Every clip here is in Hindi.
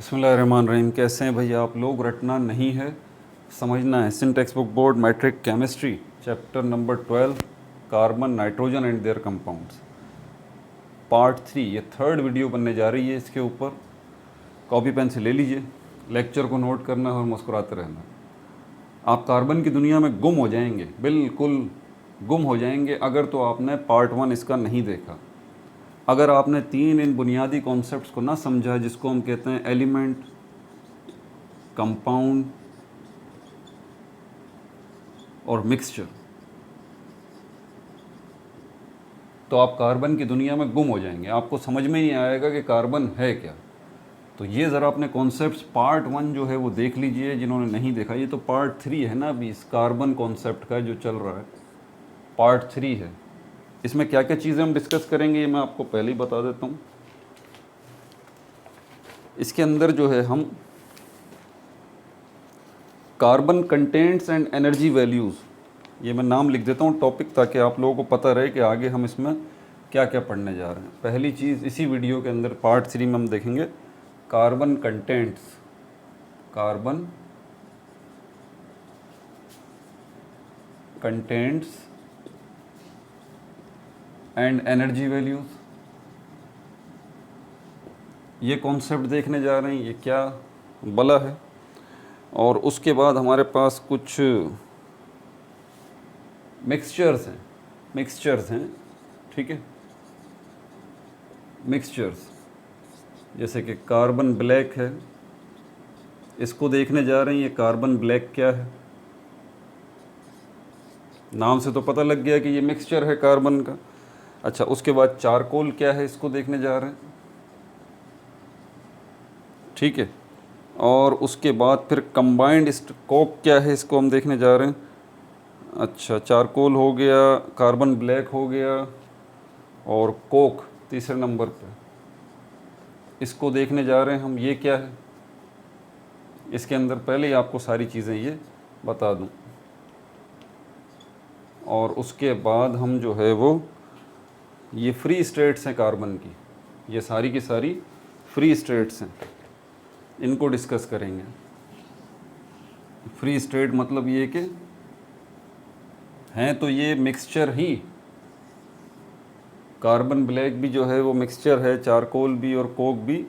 बिस्मिल्लाहिर्रहमानिर्रहीम। कैसे हैं भैया आप लोग? रटना नहीं है, समझना है। Sindh text book board matric chemistry chapter number 12 carbon nitrogen and their compounds part 3 ये थर्ड वीडियो बनने जा रही है। इसके ऊपर कॉपी पेन से ले लीजिए, लेक्चर को नोट करना है और मुस्कुराते रहना। आप कार्बन की दुनिया में गुम हो जाएंगे, बिल्कुल गुम हो जाएंगे अगर तो आपने पार्ट 1 इसका नहीं देखा। अगर आपने 3 इन बुनियादी कॉन्सेप्ट्स को ना समझा, जिसको हम कहते हैं एलिमेंट, कंपाउंड और मिक्सचर, तो आप कार्बन की दुनिया में गुम हो जाएंगे। आपको समझ में नहीं आएगा कि कार्बन है क्या। तो ये ज़रा अपने कॉन्सेप्ट्स पार्ट 1 जो है वो देख लीजिए, जिन्होंने नहीं देखा। ये तो पार्ट 3 है ना, अभी इस कार्बन कॉन्सेप्ट का जो चल रहा है पार्ट 3 है। इसमें क्या क्या चीज़ें हम डिस्कस करेंगे ये मैं आपको पहले ही बता देता हूँ। इसके अंदर जो है हम carbon contents and energy values, ये मैं नाम लिख देता हूँ टॉपिक, ताकि आप लोगों को पता रहे कि आगे हम इसमें क्या क्या पढ़ने जा रहे हैं। पहली चीज़ इसी वीडियो के अंदर पार्ट 3 में हम देखेंगे carbon contents, carbon contents and energy values. ये कॉन्सेप्ट देखने जा रहे हैं, ये क्या बला है। और उसके बाद हमारे पास कुछ मिक्सचर्स हैं, ठीक है। मिक्सचर्स जैसे कि कार्बन ब्लैक है, इसको देखने जा रहे हैं। ये कार्बन ब्लैक क्या है, नाम से तो पता लग गया कि ये मिक्सचर है कार्बन का। अच्छा, उसके बाद चारकोल क्या है, इसको देखने जा रहे हैं, ठीक है। और उसके बाद फिर कंबाइंड कोक क्या है, इसको हम देखने जा रहे हैं। अच्छा, चारकोल हो गया, कार्बन ब्लैक हो गया, और कोक तीसरे नंबर पे, इसको देखने जा रहे हैं हम। ये क्या है, इसके अंदर पहले ही आपको सारी चीज़ें ये बता दूं। और उसके बाद हम जो है वो ये फ्री स्टेट्स हैं कार्बन की, ये सारी की सारी फ्री स्टेट्स हैं, इनको डिस्कस करेंगे। फ्री स्टेट मतलब ये कि हैं तो ये मिक्सचर ही, कार्बन ब्लैक भी जो है वो मिक्सचर है, चारकोल भी और कोक भी,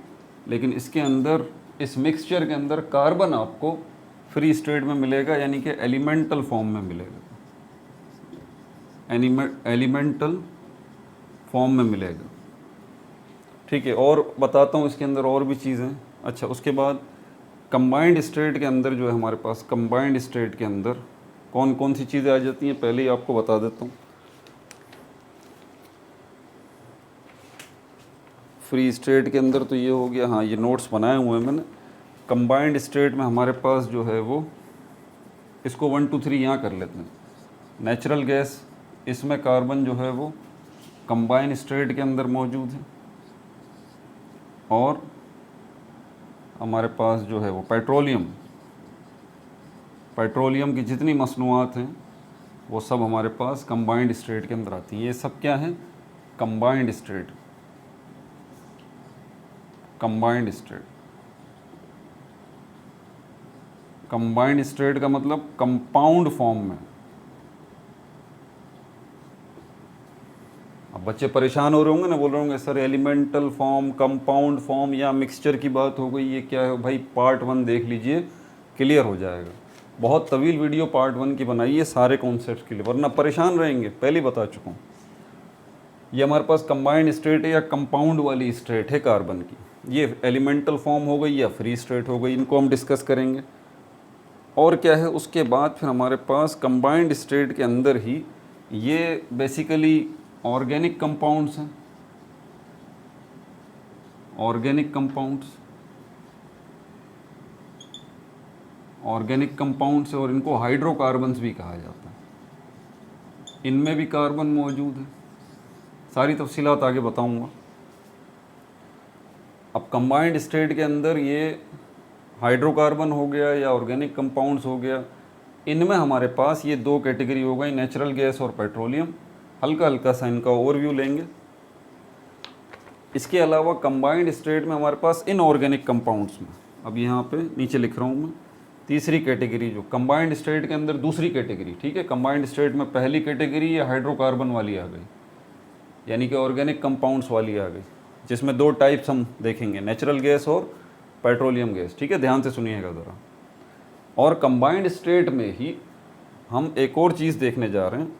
लेकिन इसके अंदर, इस मिक्सचर के अंदर कार्बन आपको फ्री स्टेट में मिलेगा, यानी कि एलिमेंटल फॉर्म में मिलेगा, एलिमेंटल फॉर्म में मिलेगा, ठीक है। और बताता हूँ इसके अंदर और भी चीज़ें। अच्छा, उसके बाद कंबाइंड स्टेट के अंदर जो है हमारे पास, कंबाइंड स्टेट के अंदर कौन कौन सी चीज़ें आ जाती हैं, पहले ही आपको बता देता हूँ। फ्री स्टेट के अंदर तो ये हो गया, हाँ ये नोट्स बनाए हुए हैं मैंने। कंबाइंड स्टेट में हमारे पास जो है वो, इसको 1 2 3 यहाँ कर लेते हैं। नेचुरल गैस, इसमें कार्बन जो है वो कंबाइंड स्टेट के अंदर मौजूद है। और हमारे पास जो है वो पेट्रोलियम, पेट्रोलियम की जितनी मसनूआत हैं वो सब हमारे पास कंबाइंड स्टेट के अंदर आती हैं। ये सब क्या है, combined state, combined state. Combined state का मतलब कंपाउंड फॉर्म में। अब बच्चे परेशान हो रहे होंगे ना, बोल रहे होंगे sir elemental form, compound form या मिक्सचर की बात हो गई, ये क्या है भाई? पार्ट 1 देख लीजिए, क्लियर हो जाएगा। बहुत तवील वीडियो पार्ट 1 की बनाई है सारे कॉन्सेप्ट के लिए, वरना परेशान रहेंगे, पहले ही बता चुका हूँ। ये हमारे पास कंबाइंड स्टेट है या कंपाउंड वाली स्टेट है कार्बन की। ये एलिमेंटल फॉर्म हो गई या फ्री स्टेट हो गई, इनको हम डिस्कस करेंगे। और क्या है उसके बाद फिर हमारे पास कंबाइंड स्टेट के अंदर ही ये बेसिकली ऑर्गेनिक कंपाउंड्स हैं, ऑर्गेनिक कंपाउंड्स, ऑर्गेनिक कंपाउंड्स, और इनको हाइड्रोकार्बन्स भी कहा जाता है। इनमें भी कार्बन मौजूद है, सारी तफसीलात आगे बताऊंगा। अब कंबाइंड स्टेट के अंदर ये हाइड्रोकार्बन हो गया या ऑर्गेनिक कंपाउंड्स हो गया, इनमें हमारे पास ये 2 कैटेगरी हो गई, नेचुरल गैस और पेट्रोलियम। हल्का हल्का सा इनका ओवरव्यू लेंगे। इसके अलावा कंबाइंड स्टेट में हमारे पास इनऑर्गेनिक कंपाउंड्स में अब यहाँ पे नीचे लिख रहा हूँ मैं, तीसरी कैटेगरी जो कंबाइंड स्टेट के अंदर दूसरी कैटेगरी, ठीक है। कंबाइंड स्टेट में पहली कैटेगरी ये हाइड्रोकार्बन वाली आ गई, यानी कि ऑर्गेनिक कंपाउंड्स वाली आ गई, जिसमें दो टाइप्स हम देखेंगे, नेचुरल गैस और पेट्रोलियम गैस, ठीक है। ध्यान से सुनिएगा ज़रा। और कंबाइंड स्टेट में ही हम एक और चीज़ देखने जा रहे हैं,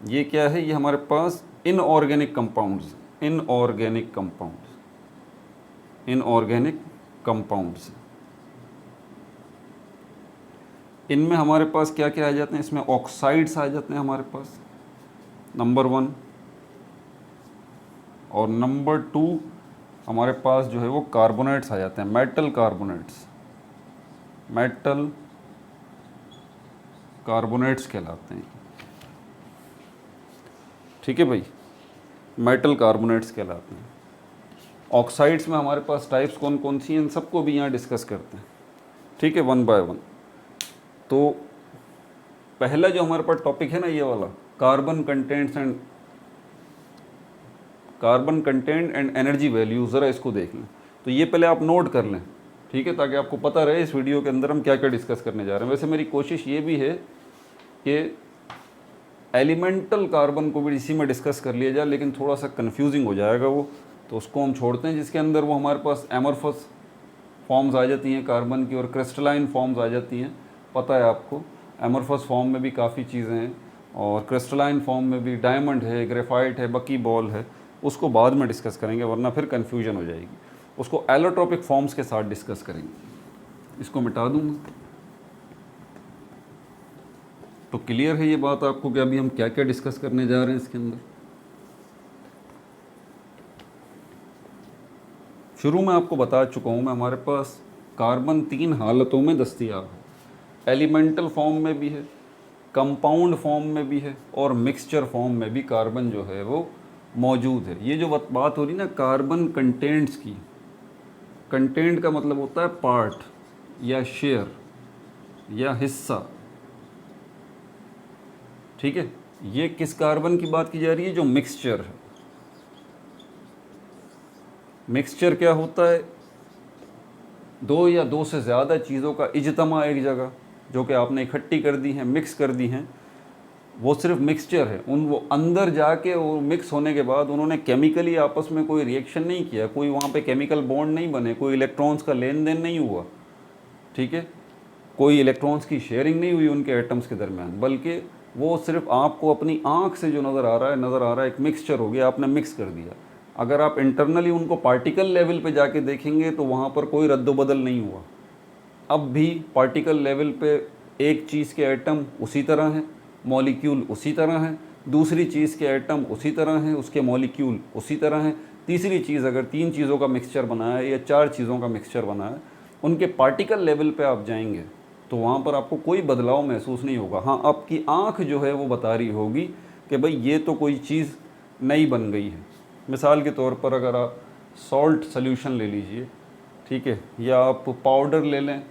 ये क्या है, ये हमारे पास inorganic compounds, inorganic compounds, inorganic compounds. इनमें हमारे पास क्या क्या आ जाते हैं, इसमें ऑक्साइड्स आ जाते हैं हमारे पास, नंबर 1, और नंबर 2 हमारे पास जो है वो कार्बोनेट्स आ जाते हैं, मेटल कार्बोनेट्स, मेटल कार्बोनेट्स कहलाते हैं, ठीक है भाई, मेटल कार्बोनेट्स कहलाते हैं। ऑक्साइड्स में हमारे पास टाइप्स कौन कौन सी हैं, इन सबको भी यहाँ डिस्कस करते हैं, ठीक है, 1 बाय 1। तो पहला जो हमारे पास टॉपिक है ना, ये वाला carbon content and energy value, ज़रा इसको देख लें। तो ये पहले आप नोट कर लें, ठीक है, ताकि आपको पता रहे इस वीडियो के अंदर हम क्या क्या डिस्कस करने जा रहे हैं। वैसे मेरी कोशिश ये भी है कि एलिमेंटल कार्बन को भी इसी में डिस्कस कर लिया जाए, लेकिन थोड़ा सा कन्फ्यूजिंग हो जाएगा वो, तो उसको हम छोड़ते हैं। जिसके अंदर वो हमारे पास एमरफस फॉर्म्स आ जाती हैं कार्बन की, और क्रिस्टलाइन फॉर्म्स आ जाती हैं। पता है आपको, एमरफस फॉर्म में भी काफ़ी चीज़ें हैं, और क्रिस्टलाइन फॉर्म में भी डायमंड है, ग्रेफाइट है, बकी बॉल है, उसको बाद में डिस्कस करेंगे, वरना फिर कन्फ्यूजन हो जाएगी। उसको एलोट्रोपिक फॉर्म्स के साथ डिस्कस करेंगे। इसको मिटा दूँगा। तो क्लियर है ये बात आपको कि अभी हम क्या क्या डिस्कस करने जा रहे हैं इसके अंदर। शुरू में आपको बता चुका हूँ मैं, हमारे पास कार्बन 3 हालतों में दस्तयाब है, एलिमेंटल फॉर्म में भी है, कंपाउंड फॉर्म में भी है, और मिक्सचर फॉर्म में भी कार्बन जो है वो मौजूद है। ये जो बात हो रही ना कार्बन कंटेंट्स की, कंटेंट का मतलब होता है पार्ट या शेयर या हिस्सा, ठीक है। ये किस कार्बन की बात की जा रही है, जो मिक्सचर है। मिक्सचर क्या होता है, 2 या 2 से ज़्यादा चीज़ों का इज्तमा एक जगह, जो कि आपने इकट्ठी कर दी हैं, मिक्स कर दी हैं, वो सिर्फ मिक्सचर है। वो अंदर जाके वो मिक्स होने के बाद उन्होंने केमिकली आपस में कोई रिएक्शन नहीं किया, कोई वहाँ पे केमिकल बॉन्ड नहीं बने, कोई इलेक्ट्रॉन्स का लेन देन नहीं हुआ, ठीक है, कोई इलेक्ट्रॉन्स की शेयरिंग नहीं हुई उनके एटम्स के दरमियान, बल्कि वो सिर्फ आपको अपनी आँख से जो नज़र आ रहा है एक मिक्सचर हो गया, आपने मिक्स कर दिया। अगर आप इंटरनली उनको पार्टिकल लेवल पे जाके देखेंगे तो वहाँ पर कोई रद्द-बदल नहीं हुआ। अब भी पार्टिकल लेवल पे एक चीज़ के एटम उसी तरह हैं, मॉलिक्यूल उसी तरह हैं, दूसरी चीज़ के एटम उसी तरह हैं, उसके मॉलिक्यूल उसी तरह हैं, तीसरी चीज़ अगर 3 चीज़ों का मिक्सचर बना है या 4 चीज़ों का मिक्सचर बना है, उनके पार्टिकल लेवल पे आप जाएंगे तो वहाँ पर आपको कोई बदलाव महसूस नहीं होगा। हाँ, आपकी आँख जो है वो बता रही होगी कि भाई ये तो कोई चीज़ नई बन गई है। मिसाल के तौर पर अगर आप सॉल्ट सॉल्यूशन ले लीजिए, ठीक है, या आप पाउडर ले लें,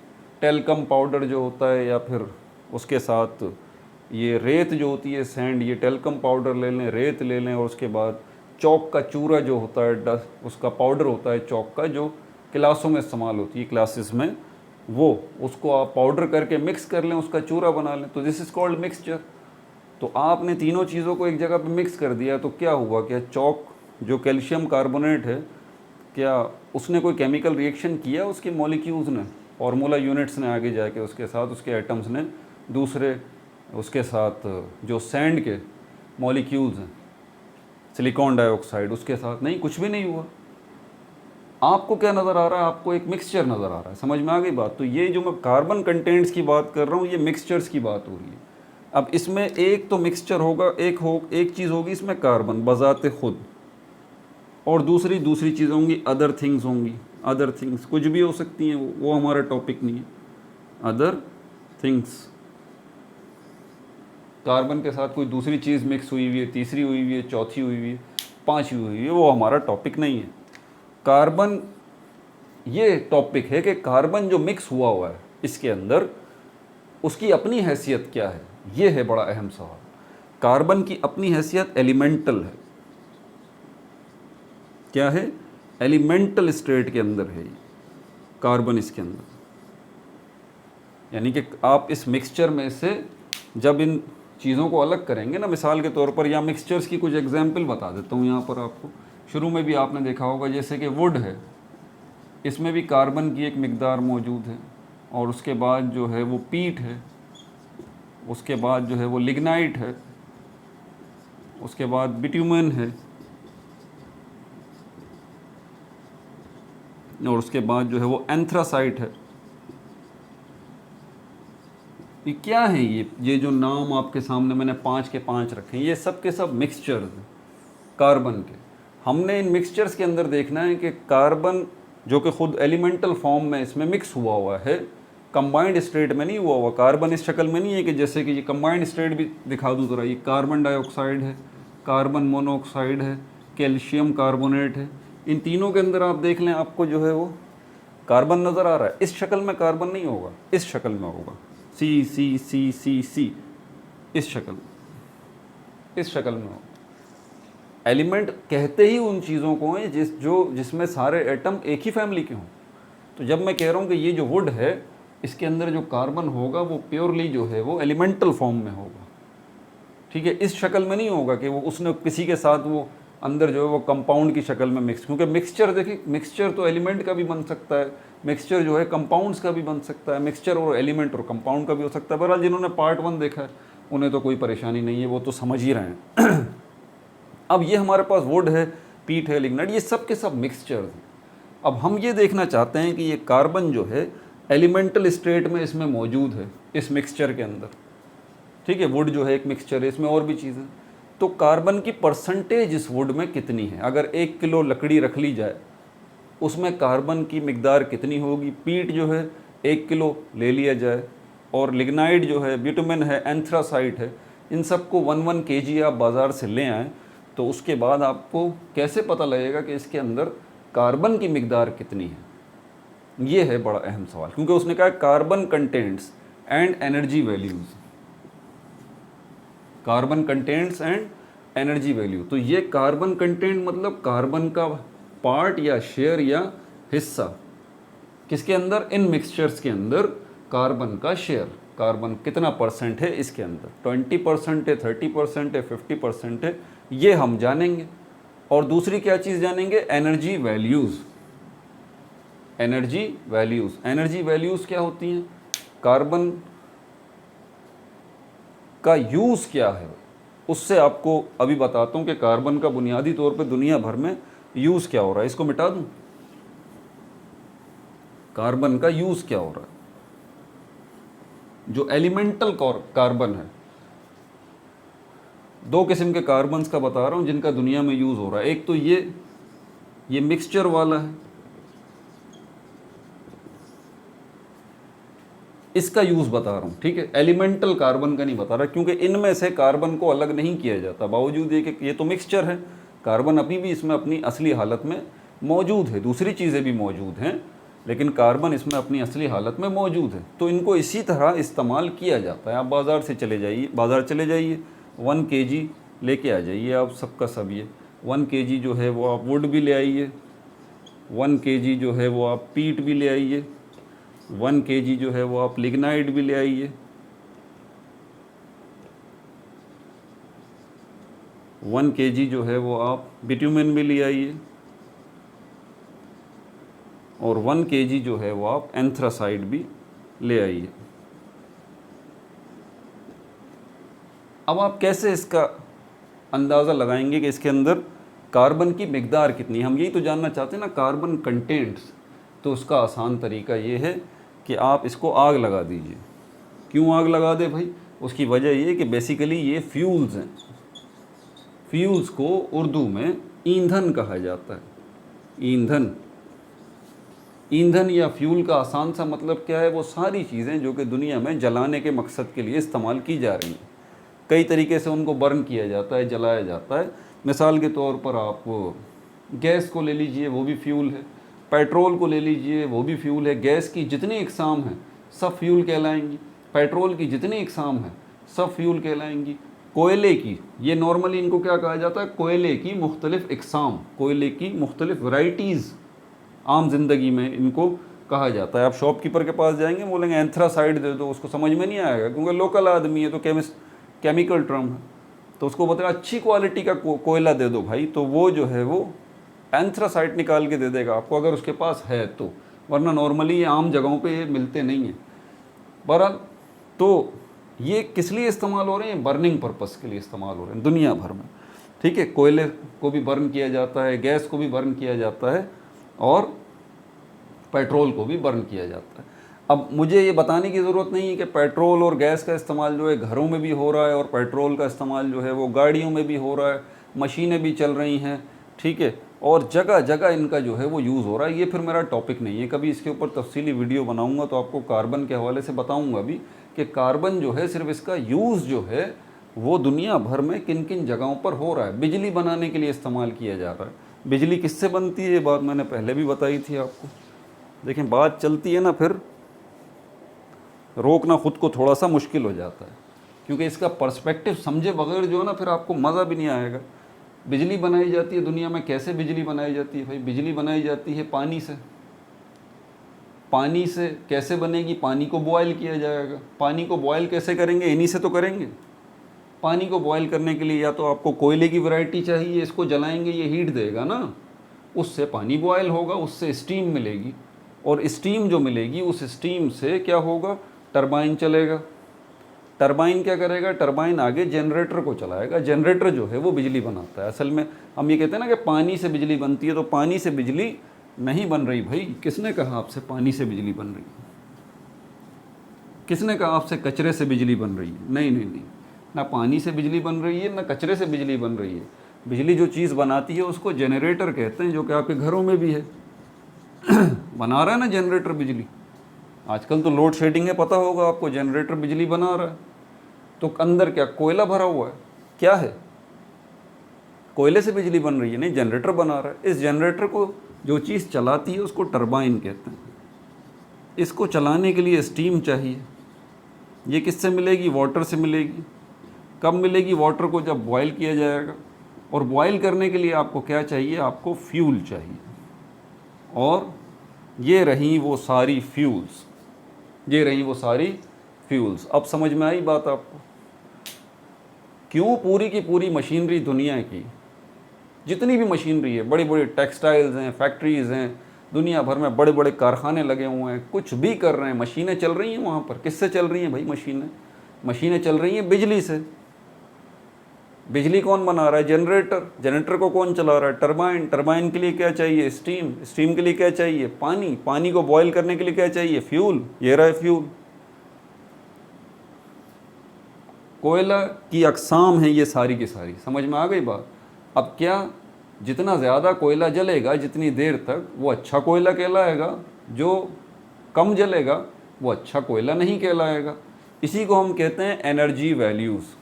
टेल्कम पाउडर जो होता है, या फिर उसके साथ ये रेत जो होती है सैंड, ये टेल्कम पाउडर ले लें, रेत ले लें, और उसके बाद चौक का चूरा जो होता है, डस्ट उसका पाउडर होता है चौक का, जो क्लासों में इस्तेमाल होती है क्लासेस में, वो उसको आप पाउडर करके मिक्स कर लें, उसका चूरा बना लें, तो दिस इज़ कॉल्ड मिक्सचर। तो आपने तीनों चीज़ों को एक जगह पे मिक्स कर दिया, तो क्या हुआ, क्या चौक जो कैल्शियम कार्बोनेट है, क्या उसने कोई केमिकल रिएक्शन किया उसके मॉलिक्यूल्स ने, फार्मूला यूनिट्स ने आगे जाके उसके साथ, उसके एटम्स ने दूसरे उसके साथ जो सैंड के मॉलिक्यूल्स हैं, सिलिकॉन डाइऑक्साइड, उसके साथ नहीं, कुछ भी नहीं हुआ। आपको क्या नज़र आ रहा है, आपको एक मिक्सचर नज़र आ रहा है। समझ में आ गई बात। तो ये जो मैं कार्बन कंटेंट्स की बात कर रहा हूँ, ये मिक्सचर्स की बात हो रही है। अब इसमें एक तो मिक्सचर होगा, एक चीज़ होगी इसमें कार्बन बजाते खुद, और दूसरी चीज़ होंगी अदर थिंग्स होंगी। अदर थिंग्स कुछ भी हो सकती हैं, वो हमारा टॉपिक नहीं है। अदर थिंग्स, कार्बन के साथ कोई दूसरी चीज़ मिक्स हुई हुई है, तीसरी हुई हुई है, चौथी हुई हुई है, पांचवी हुई हुई है, वो हमारा टॉपिक नहीं है। कार्बन ये टॉपिक है कि कार्बन जो मिक्स हुआ हुआ है इसके अंदर, उसकी अपनी हैसियत क्या है, ये है बड़ा अहम सवाल। कार्बन की अपनी हैसियत एलिमेंटल है। क्या है? एलिमेंटल स्टेट के अंदर है। कार्बन इसके अंदर, यानी कि आप इस मिक्सचर में से जब इन चीज़ों को अलग करेंगे ना, मिसाल के तौर पर, या मिक्सचर्स की कुछ एग्जाम्पल बता देता हूँ यहाँ पर आपको। शुरू में भी आपने देखा होगा जैसे कि वुड है, इसमें भी कार्बन की एक मिकदार मौजूद है, और उसके बाद जो है वो पीट है, उसके बाद जो है वो लिग्नाइट है, उसके बाद बिट्यूमेन है, और उसके बाद जो है वो एंथ्रासाइट है। ये क्या है? ये जो नाम आपके सामने मैंने 5 के 5 रखे हैं, ये सब के सब मिक्सचर्स हैं कार्बन के। हमने इन मिक्सचर्स के अंदर देखना है कि कार्बन जो कि खुद एलिमेंटल फॉर्म में इसमें मिक्स हुआ है, कंबाइंड स्टेट में नहीं हुआ। कार्बन इस शक्ल में नहीं है कि जैसे कि ये कंबाइंड स्टेट भी दिखा दूँ ज़रा। ये कार्बन डाइऑक्साइड है, कार्बन मोनोऑक्साइड है, कैल्शियम कार्बोनेट है। इन तीनों के अंदर आप देख लें, आपको जो है वो कार्बन नज़र आ रहा है। इस शक्ल में कार्बन नहीं होगा, इस शक्ल में होगा, सी सी सी सी सी, इस शक्ल में होगा। एलिमेंट कहते ही उन चीज़ों को हैं जिसमें सारे एटम एक ही फैमिली के हों। तो जब मैं कह रहा हूँ कि ये जो वुड है, इसके अंदर जो कार्बन होगा वो प्योरली जो है वो एलिमेंटल फॉर्म में होगा, ठीक है। इस शक्ल में नहीं होगा कि वो उसने किसी के साथ वो अंदर जो है वो कंपाउंड की शक्ल में मिक्स, क्योंकि मिक्सचर देखिए, मिक्सचर तो एलिमेंट का भी बन सकता है, मिक्सचर जो है कंपाउंड्स का भी बन सकता है, मिक्सचर और एलिमेंट और कंपाउंड का भी हो सकता है। बहरहाल जिन्होंने पार्ट 1 देखा है उन्हें तो कोई परेशानी नहीं है, वो तो समझ ही रहे हैं। अब ये हमारे पास वुड है, पीट है, लिग्नाइट, ये सब के सब मिक्सचर्स हैं। अब हम ये देखना चाहते हैं कि ये कार्बन जो है एलिमेंटल स्टेट में इसमें मौजूद है इस मिक्सचर के अंदर, ठीक है। वुड जो है एक मिक्सचर है, इसमें और भी चीज़ें, तो कार्बन की परसेंटेज इस वुड में कितनी है? अगर 1 किलो लकड़ी रख ली जाए, उसमें कार्बन की मिकदार कितनी होगी? पीट जो है 1 किलो ले लिया जाए, और लिग्नाइट जो है, बिटुमेन है, एंथ्रासाइट है, इन सबको 1 kg आप बाज़ार से ले आएँ, तो उसके बाद आपको कैसे पता लगेगा कि इसके अंदर कार्बन की मिकदार कितनी है? ये है बड़ा अहम सवाल, क्योंकि उसने कहा carbon contents and energy values, carbon contents and energy value. तो ये कार्बन कंटेंट मतलब कार्बन का पार्ट या शेयर या हिस्सा किसके अंदर? इन मिक्सचर्स के अंदर कार्बन का शेयर, कार्बन कितना परसेंट है इसके अंदर, 20% है, 30% है, 50% है, ये हम जानेंगे। और दूसरी क्या चीज़ जानेंगे? Energy values. एनर्जी वैल्यूज़ क्या होती हैं? कार्बन का यूज़ क्या है, उससे आपको अभी बताता हूँ कि कार्बन का बुनियादी तौर पे दुनिया भर में यूज़ क्या हो रहा है। इसको मिटा दूँ, कार्बन का यूज़ क्या हो रहा है। जो एलिमेंटल कार्बन है, 2 किस्म के कार्बन्स का बता रहा हूँ जिनका दुनिया में यूज़ हो रहा है। एक तो ये मिक्सचर वाला है, इसका यूज़ बता रहा हूँ, ठीक है। एलिमेंटल कार्बन का नहीं बता रहा, क्योंकि इनमें से कार्बन को अलग नहीं किया जाता, बावजूद ये कि ये तो मिक्सचर है, कार्बन अभी भी इसमें अपनी असली हालत में मौजूद है। दूसरी चीज़ें भी मौजूद हैं, लेकिन कार्बन इसमें अपनी असली हालत में मौजूद है। तो इनको इसी तरह इस्तेमाल किया जाता है। आप बाज़ार चले जाइए 1 kg लेके आ जाइए आप, सबका सब ये 1 kg जो है वो आप वुड भी ले आइए, 1 kg जो है वो आप पीट भी ले आइए, 1 kg जो है वो आप लिग्नाइट भी ले आइए, 1 kg जो है वो आप बिट्यूमेन भी ले आइए, और 1 kg जो है वो आप एंथ्रासाइड भी ले आइए। अब आप कैसे इसका अंदाज़ा लगाएंगे कि इसके अंदर कार्बन की मिकदार कितनी है? हम यही तो जानना चाहते हैं ना, कार्बन कंटेंट्स। तो उसका आसान तरीका ये है कि आप इसको आग लगा दीजिए। क्यों आग लगा दे भाई? उसकी वजह ये कि बेसिकली ये फ्यूल्स हैं। फ्यूल्स को उर्दू में ईंधन कहा जाता है। ईंधन या फ्यूल का आसान सा मतलब क्या है? वो सारी चीज़ें जो कि दुनिया में जलाने के मकसद के लिए इस्तेमाल की जा रही हैं। कई तरीके से उनको बर्न किया जाता है, जलाया जाता है। मिसाल के तौर पर आप गैस को ले लीजिए, वो भी फ्यूल है। पेट्रोल को ले लीजिए, वो भी फ्यूल है। गैस की जितनी इकसाम हैं सब फ्यूल कहलाएंगी। पेट्रोल की जितनी इकसाम है सब फ्यूल कहलाएंगी। कोयले की, ये नॉर्मली इनको क्या कहा जाता है? कोयले की मुख्तलिफ़ इकसाम, कोयले की मुख्तलिफ़ वैराइटीज़ आम ज़िंदगी में इनको कहा जाता है। आप शॉपकीपर के पास जाएंगे, बोलेंगे एंथ्रासाइड दे दो, उसको समझ में नहीं आएगा क्योंकि लोकल आदमी है, तो केमिकल टर्म है। तो उसको बताया अच्छी क्वालिटी का कोयला दे दो भाई, तो वो जो है वो एंथ्रासाइड निकाल के दे देगा आपको, अगर उसके पास है तो, वरना नॉर्मली ये आम जगहों पे ये मिलते नहीं हैं। बहरहाल तो ये किस लिए इस्तेमाल हो रहे हैं? बर्निंग पर्पस के लिए इस्तेमाल हो रहे हैं दुनिया भर में, ठीक है। कोयले को भी बर्न किया जाता है, गैस को भी बर्न किया जाता है, और पेट्रोल को भी बर्न किया जाता है। अब मुझे ये बताने की ज़रूरत नहीं है कि पेट्रोल और गैस का इस्तेमाल जो है घरों में भी हो रहा है, और पेट्रोल का इस्तेमाल जो है वो गाड़ियों में भी हो रहा है, मशीनें भी चल रही हैं, ठीक है, और जगह जगह इनका जो है वो यूज़ हो रहा है। ये फिर मेरा टॉपिक नहीं है, कभी इसके ऊपर तफसीली वीडियो बनाऊंगा तो आपको कार्बन के हवाले से बताऊंगा भी कि कार्बन जो है सिर्फ इसका यूज़ जो है वो दुनिया भर में किन किन जगहों पर हो रहा है। बिजली बनाने के लिए इस्तेमाल किया जा रहा है। बिजली किससे बनती है, ये बात मैंने पहले भी बताई थी आपको। देखें बात चलती है ना, फिर रोकना खुद को थोड़ा सा मुश्किल हो जाता है, क्योंकि इसका पर्सपेक्टिव समझे बगैर जो है ना फिर आपको मज़ा भी नहीं आएगा। बिजली बनाई जाती है दुनिया में, कैसे बिजली बनाई जाती है भाई? बिजली बनाई जाती है पानी से। पानी से कैसे बनेगी? पानी को बॉयल किया जाएगा। पानी को बॉयल कैसे करेंगे? इन्हीं से तो करेंगे। पानी को बॉयल करने के लिए या तो आपको कोयले की वैरायटी चाहिए, इसको जलाएंगे ये हीट देगा ना, उससे पानी बॉयल होगा, उससे स्टीम मिलेगी, और स्टीम जो मिलेगी उस स्टीम से क्या होगा? टरबाइन चलेगा। टरबाइन क्या करेगा? टरबाइन आगे जनरेटर को चलाएगा। जनरेटर जो है वो बिजली बनाता है। असल में हम ये कहते हैं ना कि पानी से बिजली बनती है, तो पानी से बिजली नहीं बन रही भाई। किसने कहा आपसे पानी से बिजली बन रही है? किसने कहा आपसे कचरे से बिजली बन रही है? नहीं नहीं नहीं, ना पानी से बिजली बन रही है, ना कचरे से बिजली बन रही है। बिजली जो चीज़ बनाती है उसको जनरेटर कहते हैं, जो कि आपके घरों में भी है। बना रहा है ना जनरेटर बिजली। आजकल तो लोड शेडिंग है, पता होगा आपको, जनरेटर बिजली बना रहा है। तो अंदर क्या कोयला भरा हुआ है? क्या है? कोयले से बिजली बन रही है? नहीं, जनरेटर बना रहा है। इस जनरेटर को जो चीज़ चलाती है उसको टरबाइन कहते हैं। इसको चलाने के लिए स्टीम चाहिए। ये किससे मिलेगी? वाटर से मिलेगी। कब मिलेगी? वाटर को जब बॉयल किया जाएगा। और बॉयल करने के लिए आपको क्या चाहिए? आपको फ्यूल चाहिए। और ये रही वो सारी फ्यूल्स, ये रही वो सारी फ्यूल्स। अब समझ में आई बात आपको? क्यों पूरी की पूरी मशीनरी दुनिया की, जितनी भी मशीनरी है, बड़ी बड़ी टेक्सटाइल्स हैं, फैक्ट्रीज़ हैं, दुनिया भर में बड़े बड़े कारखाने लगे हुए हैं, कुछ भी कर रहे हैं, मशीनें चल रही हैं वहाँ पर। किससे चल रही हैं भाई मशीनें? मशीनें चल रही हैं बिजली से। बिजली कौन बना रहा है? जनरेटर। जनरेटर को कौन चला रहा है? टरबाइन। टरबाइन के लिए क्या चाहिए? स्टीम। स्टीम के लिए क्या चाहिए? पानी। पानी को बॉयल करने के लिए क्या चाहिए? फ्यूल। ये रहा है फ्यूल। कोयला की अकसाम है ये सारी की सारी। समझ में आ गई बात? अब क्या, जितना ज़्यादा कोयला जलेगा जितनी देर तक, वो अच्छा कोयला कहलाएगा। जो कम जलेगा वो अच्छा कोयला नहीं कहलाएगा। इसी को हम कहते हैं एनर्जी वैल्यूज़।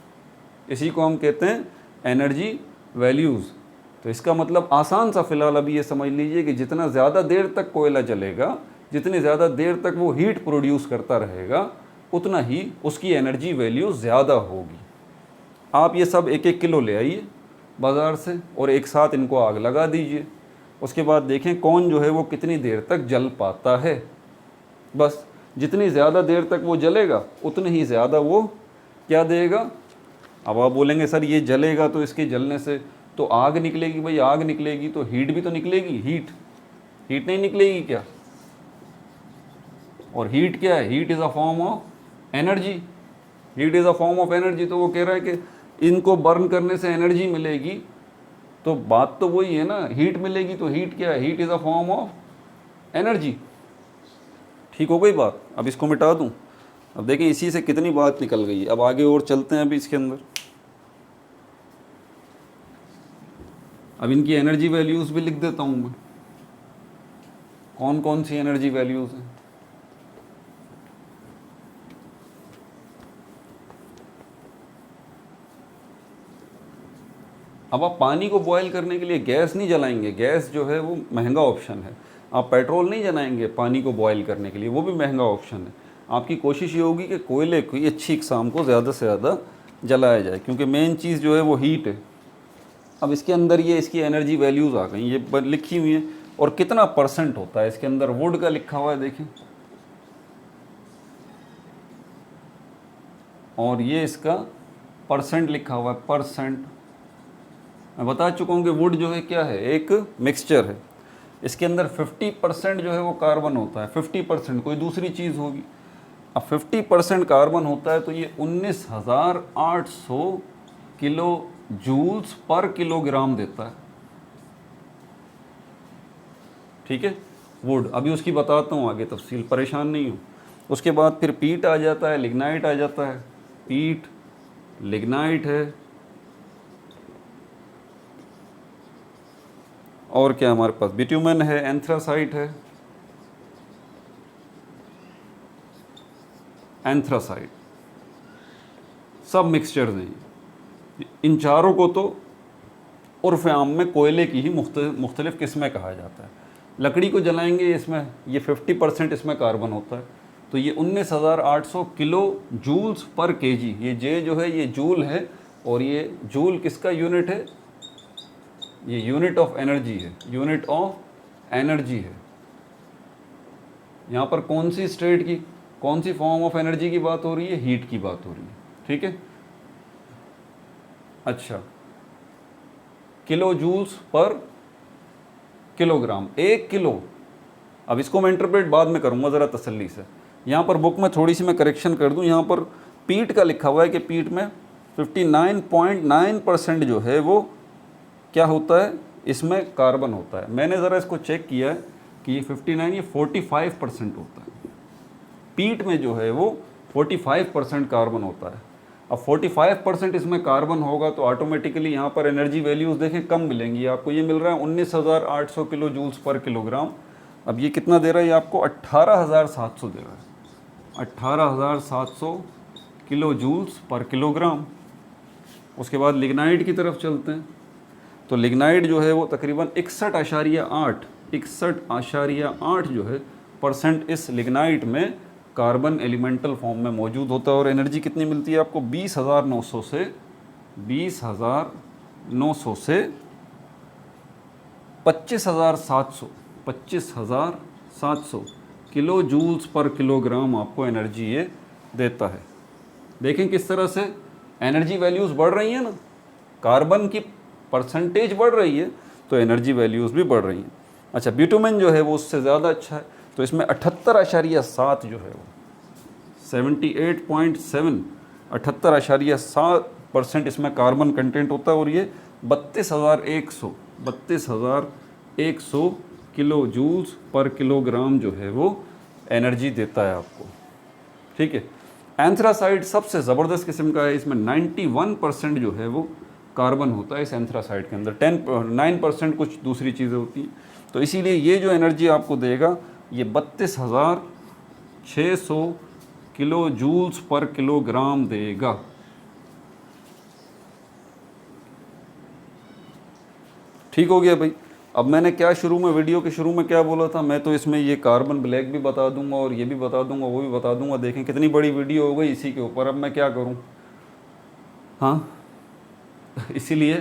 इसी को हम कहते हैं एनर्जी वैल्यूज़। तो इसका मतलब आसान सा फ़िलहाल अभी ये समझ लीजिए कि जितना ज़्यादा देर तक कोयला जलेगा, जितनी ज़्यादा देर तक वो हीट प्रोड्यूस करता रहेगा, उतना ही उसकी एनर्जी वैल्यू ज़्यादा होगी। आप ये सब 1-1 किलो ले आइए बाज़ार से और एक साथ इनको आग लगा दीजिए। उसके बाद देखें कौन जो है वो कितनी देर तक जल पाता है। बस जितनी ज़्यादा देर तक वो जलेगा उतनी ही ज़्यादा वो क्या देगा। अब आप बोलेंगे सर ये जलेगा तो इसके जलने से तो आग निकलेगी। भाई आग निकलेगी तो हीट भी तो निकलेगी। हीट नहीं निकलेगी क्या? और हीट क्या है? Heat is a form of energy. Heat is a form of energy. तो वो कह रहा है कि इनको बर्न करने से एनर्जी मिलेगी, तो बात तो वही है ना, हीट मिलेगी। तो हीट क्या है? Heat is a form of energy. ठीक हो गई बात? अब इसको मिटा दूं। अब देखें इसी से कितनी बात निकल गई है। अब आगे और चलते हैं अभी इसके अंदर। अब इनकी एनर्जी वैल्यूज़ भी लिख देता हूँ मैं। कौन कौन सी एनर्जी वैल्यूज़ हैं? अब आप पानी को बॉयल करने के लिए गैस नहीं जलाएंगे। गैस जो है वो महंगा ऑप्शन है। आप पेट्रोल नहीं जलाएंगे पानी को बॉयल करने के लिए, वो भी महंगा ऑप्शन है। आपकी कोशिश ये होगी कि कोयले की अच्छी इकसाम को ज़्यादा से ज़्यादा जलाया जाए, क्योंकि मेन चीज़ जो है वो हीट है। अब इसके अंदर ये इसकी एनर्जी वैल्यूज़ आ गई, ये लिखी हुई हैं। और कितना परसेंट होता है इसके अंदर वुड का लिखा हुआ है देखिए, और ये इसका परसेंट लिखा हुआ है, परसेंट। मैं बता चुका हूँ कि वुड जो है क्या है, एक मिक्सचर है। इसके अंदर 50% जो है वो कार्बन होता है, 50% कोई दूसरी चीज़ होगी। अब 50% कार्बन होता है तो ये 19,800 किलो जूल्स पर किलोग्राम देता है। ठीक है, वुड। अभी उसकी बताता हूँ आगे तफसील, परेशान नहीं हो। उसके बाद फिर पीट आ जाता है, लिग्नाइट आ जाता है। पीट, लिग्नाइट है, और क्या हमारे पास, बिट्यूमेन है, एंथ्रासाइट है, एंथ्रासाइट, सब मिक्सचर्स हैं। इन चारों को तो उर्फ़ आम में कोयले की ही मुख्तलिफ किस्में कहा जाता है। लकड़ी को जलाएंगे, इसमें ये 50% इसमें कार्बन होता है, तो ये 19,800 किलो जूल्स पर केजी। ये जे जो है ये जूल है, और ये जूल किसका यूनिट है, ये यूनिट ऑफ एनर्जी है, यूनिट ऑफ एनर्जी है। यहाँ पर कौन सी स्टेट की, कौन सी फॉर्म ऑफ एनर्जी की बात हो रही है, हीट की बात हो रही है। ठीक है, अच्छा, किलो जूल्स पर किलोग्राम, 1 किलो। अब इसको मैं इंटरप्रेट बाद में करूँगा ज़रा तसल्ली से। यहाँ पर बुक में थोड़ी सी मैं करेक्शन कर दूँ, यहाँ पर पीट का लिखा हुआ है कि पीट में 59.9% जो है वो क्या होता है, इसमें कार्बन होता है। मैंने ज़रा इसको चेक किया है कि ये 59, ये 45% होता है। पीट में जो है वो 45% कार्बन होता है। अब 45% इसमें कार्बन होगा तो ऑटोमेटिकली यहाँ पर एनर्जी वैल्यूज़ देखें कम मिलेंगी आपको। ये मिल रहा है 19,800 किलो जूल्स पर किलोग्राम। अब ये कितना दे रहा है, ये आपको 18,700 दे रहा है, 18,700 किलो जूल्स पर किलोग्राम। उसके बाद लिग्नाइट की तरफ चलते हैं, तो लिग्नाइट जो है वो तकरीबन 61.8 जो है परसेंट इस लिग्नाइट में कार्बन एलिमेंटल फॉर्म में मौजूद होता है। और एनर्जी कितनी मिलती है आपको, 20,900 से 25,700 किलो जूल्स पर किलोग्राम आपको एनर्जी ये देता है। देखें किस तरह से एनर्जी वैल्यूज़ बढ़ रही हैं ना, कार्बन की परसेंटेज बढ़ रही है तो एनर्जी वैल्यूज़ भी बढ़ रही हैं। अच्छा, बिटुमेन जो है वो उससे ज़्यादा अच्छा है, तो इसमें 78.7 जो है वो 78.7 78.7% इसमें कार्बन कंटेंट होता है। और ये 32,100 किलो जूल्स पर किलोग्राम जो है वो एनर्जी देता है आपको। ठीक है, एंथ्रासाइड सबसे ज़बरदस्त किस्म का है, इसमें 91% जो है वो कार्बन होता है इस एंथ्रासाइड के अंदर, 9% कुछ दूसरी चीज़ें होती हैं। तो इसीलिए ये जो एनर्जी आपको देगा ये 32,600 किलो जूल्स पर किलोग्राम देगा। ठीक हो गया भाई। अब मैंने क्या शुरू में, वीडियो के शुरू में क्या बोला था, मैं तो इसमें ये कार्बन ब्लैक भी बता दूंगा और ये भी बता दूंगा, वो भी बता दूंगा। देखें कितनी बड़ी वीडियो हो गई इसी के ऊपर। अब मैं क्या करूं, हाँ इसीलिए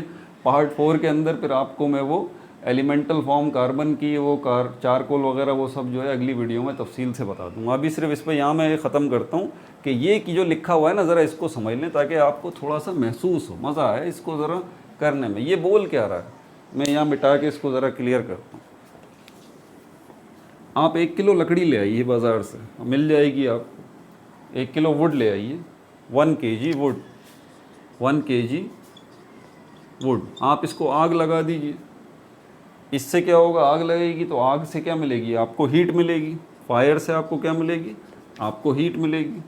पार्ट 4 के अंदर फिर आपको मैं वो एलिमेंटल फॉर्म कार्बन की, वो चारकोल वगैरह वो सब जो है अगली वीडियो में तफसील से बता दूंगा। अभी सिर्फ इस पर यहाँ मैं ख़त्म करता हूँ कि ये कि जो लिखा हुआ है ना, ज़रा इसको समझ लें ताकि आपको थोड़ा सा महसूस हो, मज़ा आए इसको ज़रा करने में। ये बोल क्या रहा है, मैं यहाँ मिटा के इसको ज़रा क्लियर करता हूँ। आप 1 किलो लकड़ी ले आइए बाज़ार से, मिल जाएगी आपको। 1 किलो वुड ले आइए, 1 kg वुड, 1 kg वुड। आप इसको आग लगा दीजिए। इससे क्या होगा, आग लगेगी तो आग से क्या मिलेगी आपको, हीट मिलेगी। फायर से आपको क्या मिलेगी, आपको हीट मिलेगी।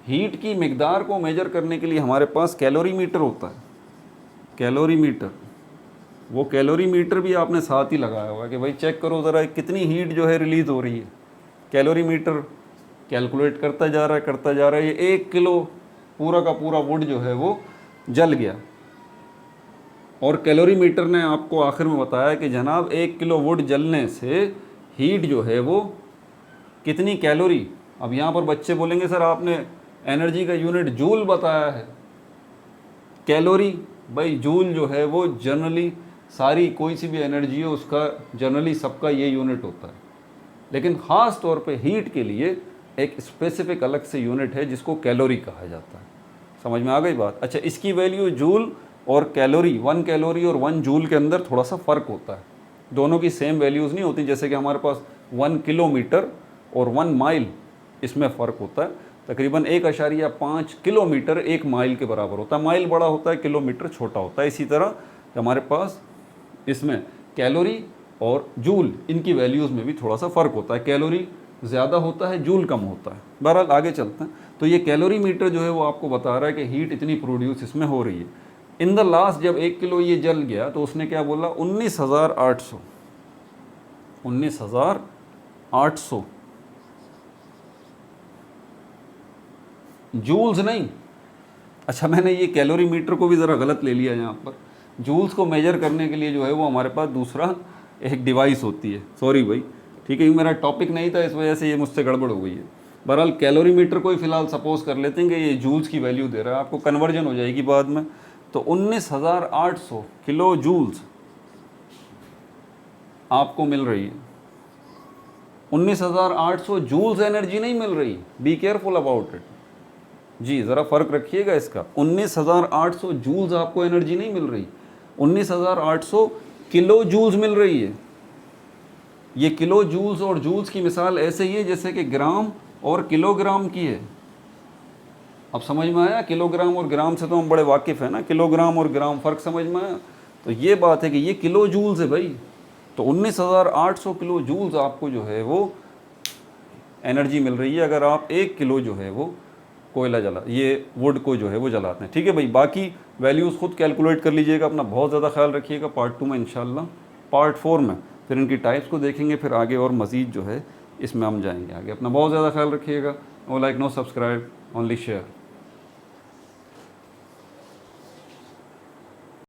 हीट की मिकदार को मेजर करने के लिए हमारे पास कैलोरी मीटर होता है, कैलोरी मीटर। वो कैलोरी मीटर भी आपने साथ ही लगाया हुआ है कि भाई चेक करो ज़रा कितनी हीट जो है रिलीज़ हो रही है। कैलोरी मीटर कैलकुलेट करता जा रहा है, करता जा रहा है। ये 1 किलो पूरा का पूरा वुड जो है वो जल गया, और कैलोरी मीटर ने आपको आखिर में बताया कि जनाब 1 किलो वुड जलने से हीट जो है वो कितनी कैलोरी। अब यहाँ पर बच्चे बोलेंगे सर आपने एनर्जी का यूनिट जूल बताया है। कैलोरी भाई, जूल जो है वो जनरली सारी कोई सी भी एनर्जी हो उसका जनरली सबका ये यूनिट होता है, लेकिन ख़ास तौर पे हीट के लिए एक स्पेसिफिक अलग से यूनिट है जिसको कैलोरी कहा जाता है। समझ में आ गई बात? अच्छा, इसकी वैल्यू जूल और कैलोरी, 1 कैलोरी और 1 जूल के अंदर थोड़ा सा फ़र्क होता है, दोनों की सेम वैल्यूज़ नहीं होती। जैसे कि हमारे पास 1 किलोमीटर और 1 माइल, इसमें फ़र्क होता है। तकरीबन 1.5 किलोमीटर 1 माइल के बराबर होता है। माइल बड़ा होता है, किलोमीटर छोटा होता है। इसी तरह हमारे पास इसमें कैलोरी और जूल, इनकी वैल्यूज़ में भी थोड़ा सा फ़र्क होता है। कैलोरी ज़्यादा होता है, जूल कम होता है। बहरहाल आगे चलते हैं। तो ये कैलोरी मीटर जो है वो आपको बता रहा है कि हीट इतनी प्रोड्यूस इसमें हो रही है। इन द लास्ट जब 1 किलो ये जल गया तो उसने क्या बोला, 19,800 जूल्स नहीं। अच्छा, मैंने ये कैलोरी मीटर को भी ज़रा गलत ले लिया यहाँ पर। जूल्स को मेजर करने के लिए जो है वो हमारे पास दूसरा एक डिवाइस होती है। सॉरी भाई, ठीक है, ये मेरा टॉपिक नहीं था, इस वजह से ये मुझसे गड़बड़ हो गई है। बहरहाल कैलोरी मीटर को ही फ़िलहाल सपोज कर लेते हैं कि ये जूल्स की वैल्यू दे रहा है, आपको कन्वर्जन हो जाएगी बाद में। तो 19,800 किलो जूल्स आपको मिल रही है। 19,800 जूल्स एनर्जी नहीं मिल रही, बी केयरफुल अबाउट इट जी, ज़रा फ़र्क रखिएगा इसका। 19,800 जूल्स आपको एनर्जी नहीं मिल रही, 19,800 किलो जूल्स मिल रही है। ये किलो जूल्स और जूल्स की मिसाल ऐसे ही है जैसे कि ग्राम और किलोग्राम की है। अब समझ में आया? किलोग्राम और ग्राम से तो हम बड़े वाकिफ़ हैं ना, किलोग्राम और ग्राम फ़र्क समझ में आया? तो ये बात है कि ये किलो जूल्स है भाई। तो 19,800 किलो जूल्स आपको जो है वो एनर्जी मिल रही है अगर आप 1 किलो जो है वो कोयला ये वुड को जो है वो जलाते हैं। ठीक है भाई, बाकी वैल्यूज़ खुद कैलकुलेट कर लीजिएगा। अपना बहुत ज़्यादा ख्याल रखिएगा। पार्ट 2 में इंशाल्लाह, पार्ट 4 में फिर इनकी टाइप्स को देखेंगे, फिर आगे और मज़ीद जो है इसमें हम जाएंगे आगे। अपना बहुत ज़्यादा ख्याल रखिएगा। No like, no subscribe, only share.